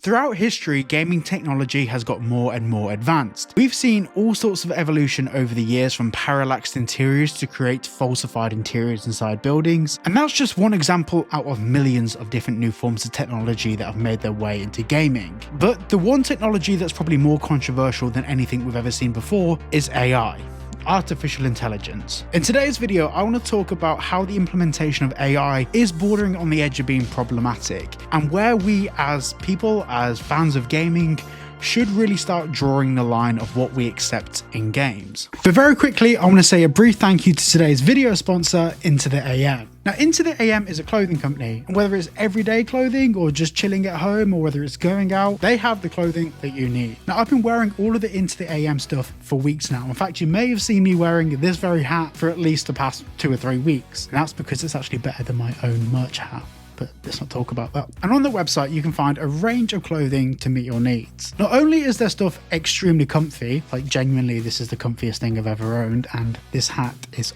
Throughout history, gaming technology has got more and more advanced. We've seen all sorts of evolution over the years, from parallaxed interiors to create falsified interiors inside buildings, and that's just one example out of millions of different new forms of technology that have made their way into gaming. But the one technology that's probably more controversial than anything we've ever seen before is AI. Artificial intelligence. In today's video, I want to talk about how the implementation of AI is bordering on the edge of being problematic, and where we as people, as fans of gaming, should really start drawing the line of what we accept in games. But very quickly, I want to say a brief thank you to today's video sponsor, Into the AM. Now, Into the AM is a clothing company, and whether it's everyday clothing or just chilling at home or whether it's going out, they have the clothing that you need. Now, I've been wearing all of the Into the AM stuff for weeks now. In fact, you may have seen me wearing this very hat for at least the past 2 or 3 weeks. And that's because it's actually better than my own merch hat. But let's not talk about that. And on the website, you can find a range of clothing to meet your needs. Not only is their stuff extremely comfy, like genuinely this is the comfiest thing I've ever owned, and this hat is...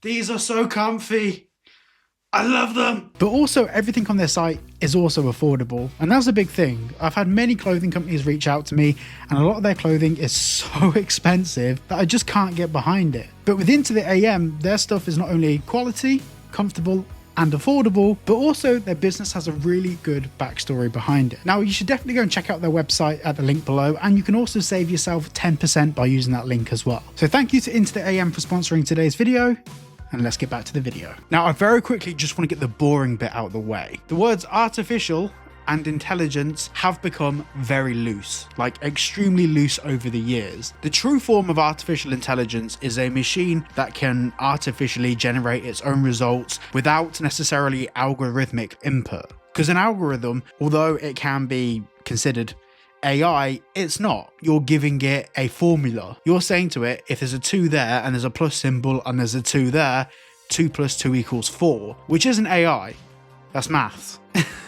These are so comfy. I love them. But also everything on their site is also affordable, and that's a big thing. I've had many clothing companies reach out to me, and a lot of their clothing is so expensive that I just can't get behind it. But with Into the AM, their stuff is not only quality, comfortable, and affordable, but also their business has a really good backstory behind it. Now, you should definitely go and check out their website at the link below, and you can also save yourself 10% by using that link as well. So thank you to Into the AM for sponsoring today's video, and let's get back to the video. Now, I very quickly just want to get the boring bit out of the way. The words artificial and intelligence have become very loose, like extremely loose over the years. The true form of artificial intelligence is a machine that can artificially generate its own results without necessarily algorithmic input. Because an algorithm, although it can be considered AI, it's not. You're giving it a formula. You're saying to it, if there's a 2 there and there's a plus symbol and there's a 2 there, 2 plus 2 equals 4, which isn't AI. That's maths.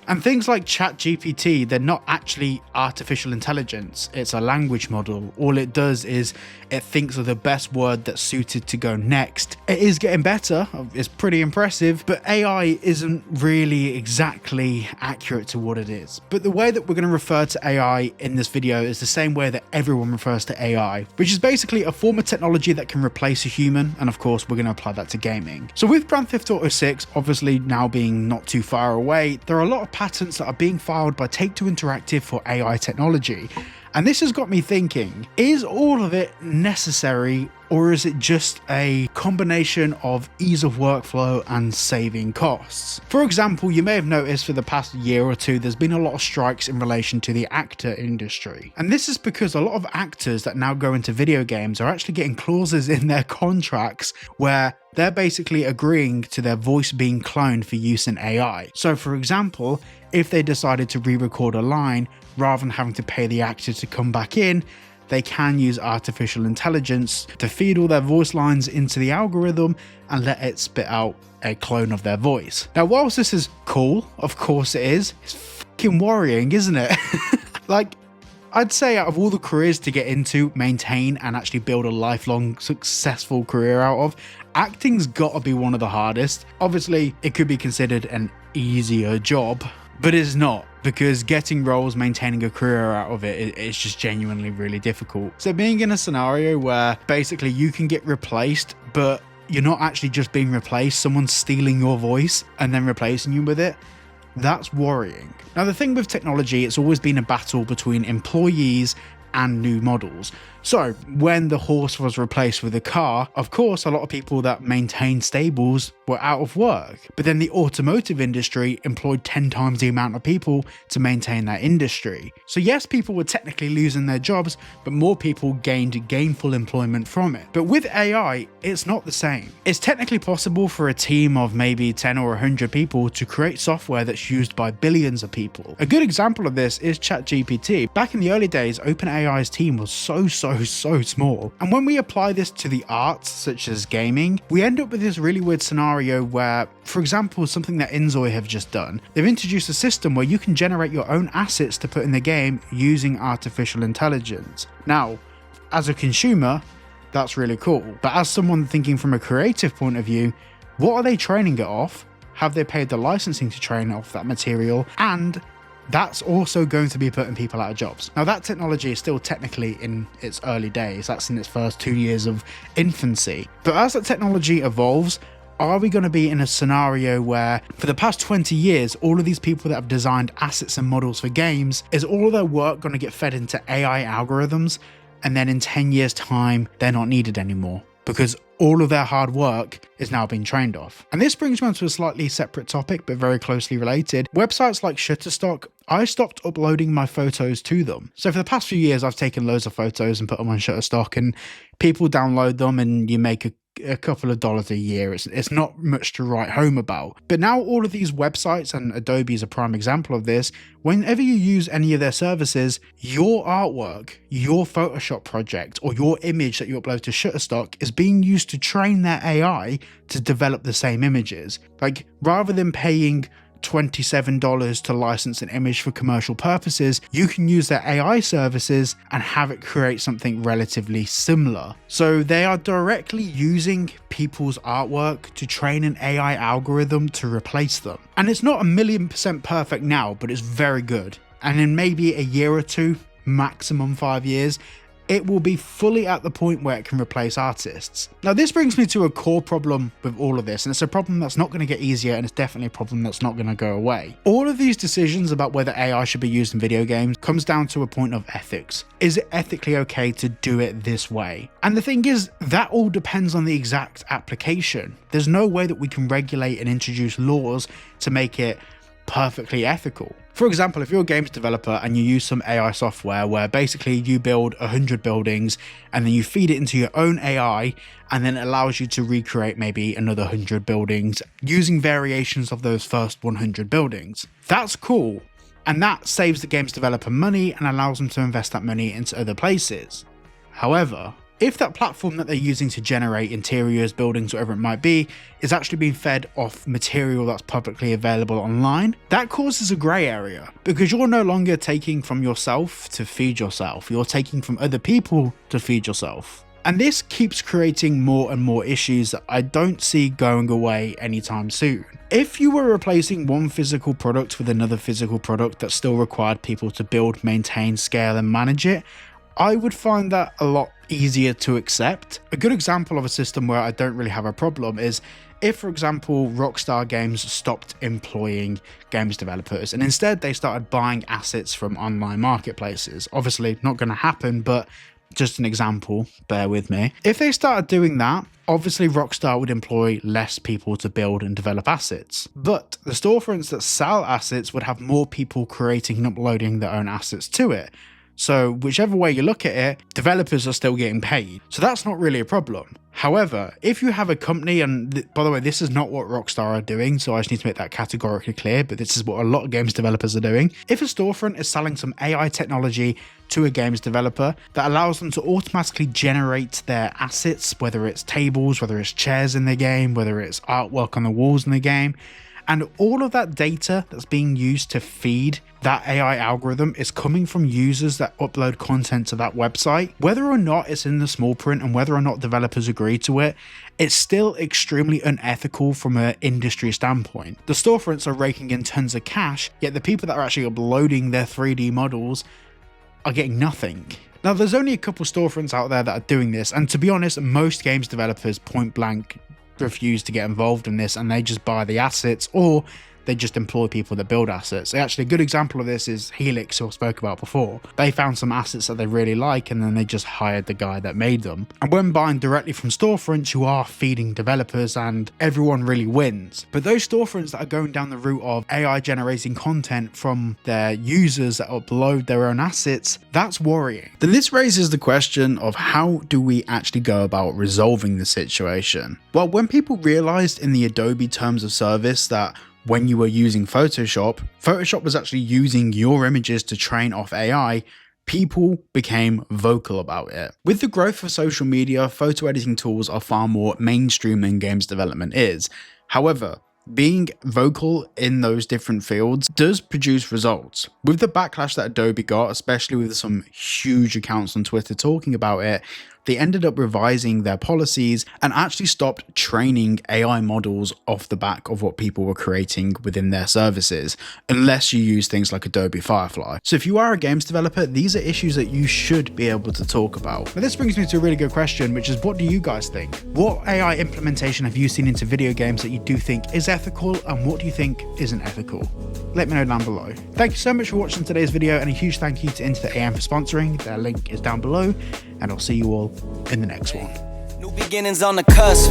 And things like ChatGPT, they're not actually artificial intelligence. It's a language model. All it does is it thinks of the best word that's suited to go next. It is getting better. It's pretty impressive, but AI isn't really exactly accurate to what it is. But the way that we're going to refer to AI in this video is the same way that everyone refers to AI, which is basically a form of technology that can replace a human. And of course, we're going to apply that to gaming. So with Grand Theft Auto 6, obviously now being not too far away, there are a lot of patents that are being filed by Take-Two Interactive for AI technology. And this has got me thinking, is all of it necessary, or is it just a combination of ease of workflow and saving costs? For example, you may have noticed for the past year or two, there's been a lot of strikes in relation to the actor industry. And this is because a lot of actors that now go into video games are actually getting clauses in their contracts where they're basically agreeing to their voice being cloned for use in AI. So for example, if they decided to re-record a line, rather than having to pay the actor to come back in, they can use artificial intelligence to feed all their voice lines into the algorithm and let it spit out a clone of their voice. Now, whilst this is cool, of course it is, it's fucking worrying, isn't it? Like, I'd say out of all the careers to get into, maintain, and actually build a lifelong successful career out of, acting's gotta be one of the hardest. Obviously, it could be considered an easier job, but it's not, because getting roles, maintaining a career out of it's just genuinely really difficult. So being in a scenario where basically you can get replaced, but you're not actually just being replaced, someone's stealing your voice and then replacing you with it, that's worrying. Now, the thing with technology, it's always been a battle between employees and new models. So when the horse was replaced with a car, of course, a lot of people that maintained stables were out of work. But then the automotive industry employed 10 times the amount of people to maintain that industry. So yes, people were technically losing their jobs, but more people gained gainful employment from it. But with AI, it's not the same. It's technically possible for a team of maybe 10 or 100 people to create software that's used by billions of people. A good example of this is ChatGPT. Back in the early days, OpenAI's team was so small. And when we apply this to the arts, such as gaming, we end up with this really weird scenario where, for example, something that Inzoi have just done, they've introduced a system where you can generate your own assets to put in the game using artificial intelligence. Now, as a consumer, that's really cool. But as someone thinking from a creative point of view, what are they training it off? Have they paid the licensing to train off that material? And that's also going to be putting people out of jobs. Now, that technology is still technically in its early days. That's in its first 2 years of infancy. But as that technology evolves, are we going to be in a scenario where for the past 20 years, all of these people that have designed assets and models for games, is all of their work going to get fed into AI algorithms, and then in 10 years time, they're not needed anymore because all of their hard work is now being trained off? And this brings me on to a slightly separate topic, but very closely related. Websites like Shutterstock, I stopped uploading my photos to them. So for the past few years, I've taken loads of photos and put them on Shutterstock, and people download them and you make a couple of dollars a year. It's not much to write home about. But now all of these websites, and Adobe is a prime example of this, whenever you use any of their services, your artwork, your Photoshop project, or your image that you upload to Shutterstock is being used to train their AI to develop the same images. Like, rather than paying $27 to license an image for commercial purposes, you can use their AI services and have it create something relatively similar. So they are directly using people's artwork to train an AI algorithm to replace them. And it's not 1,000,000% perfect now, but it's very good. And in maybe a year or two, maximum 5 years, it will be fully at the point where it can replace artists. Now, this brings me to a core problem with all of this, and it's a problem that's not going to get easier, and it's definitely a problem that's not going to go away. All of these decisions about whether AI should be used in video games comes down to a point of ethics. Is it ethically okay to do it this way? And the thing is, that all depends on the exact application. There's no way that we can regulate and introduce laws to make it perfectly ethical. For example, if you're a games developer and you use some AI software where basically you build 100 buildings and then you feed it into your own AI, and then it allows you to recreate maybe another 100 buildings using variations of those first 100 buildings, that's cool. And that saves the games developer money and allows them to invest that money into other places. However, if that platform that they're using to generate interiors, buildings, whatever it might be, is actually being fed off material that's publicly available online, that causes a grey area, because you're no longer taking from yourself to feed yourself, you're taking from other people to feed yourself. And this keeps creating more and more issues that I don't see going away anytime soon. If you were replacing one physical product with another physical product that still required people to build, maintain, scale, and manage it, I would find that a lot easier to accept. A good example of a system where I don't really have a problem is if, for example, Rockstar Games stopped employing games developers and instead they started buying assets from online marketplaces. Obviously not going to happen, but just an example, bear with me. If they started doing that, obviously Rockstar would employ less people to build and develop assets. But the storefronts that sell assets would have more people creating and uploading their own assets to it. So whichever way you look at it, developers are still getting paid. So that's not really a problem. However, if you have a company, and by the way, this is not what Rockstar are doing, so I just need to make that categorically clear, but this is what a lot of games developers are doing. If a storefront is selling some AI technology to a games developer that allows them to automatically generate their assets, whether it's tables, whether it's chairs in the game, whether it's artwork on the walls in the game, and all of that data that's being used to feed that AI algorithm is coming from users that upload content to that website, whether or not it's in the small print and whether or not developers agree to it, it's still extremely unethical from an industry standpoint. The storefronts are raking in tons of cash, yet the people that are actually uploading their 3D models are getting nothing. Now, there's only a couple storefronts out there that are doing this, and to be honest, most games developers point blank refuse to get involved in this, and they just buy the assets or they just employ people that build assets. Actually, a good example of this is Helix, who I spoke about before. They found some assets that they really like and then they just hired the guy that made them. And when buying directly from storefronts, you are feeding developers and everyone really wins. But those storefronts that are going down the route of AI generating content from their users that upload their own assets, that's worrying. Then this raises the question of how do we actually go about resolving the situation? Well, when people realized in the Adobe terms of service that when you were using Photoshop was actually using your images to train off AI, people became vocal about it. With the growth of social media, photo editing tools are far more mainstream than games development is. However, being vocal in those different fields does produce results. With the backlash that Adobe got, especially with some huge accounts on Twitter talking about it, they ended up revising their policies and actually stopped training AI models off the back of what people were creating within their services, unless you use things like Adobe Firefly. So if you are a games developer, these are issues that you should be able to talk about. Now this brings me to a really good question, which is, what do you guys think? What AI implementation have you seen into video games that you do think is ethical, and what do you think isn't ethical? Let me know down below. Thank you so much for watching today's video, and a huge thank you to Into the AM for sponsoring. Their link is down below, and I'll see you all in the next one. New beginnings on the cusp.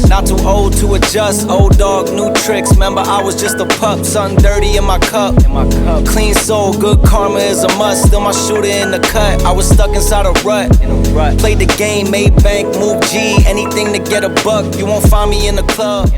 Not too old to adjust. Old dog, new tricks. Remember, I was just a pup. Something dirty in my cup. Clean soul, good karma is a must. Still my shooter in the cut. I was stuck inside a rut. Played the game, made bank, moved G. Anything to get a buck. You won't find me in the club.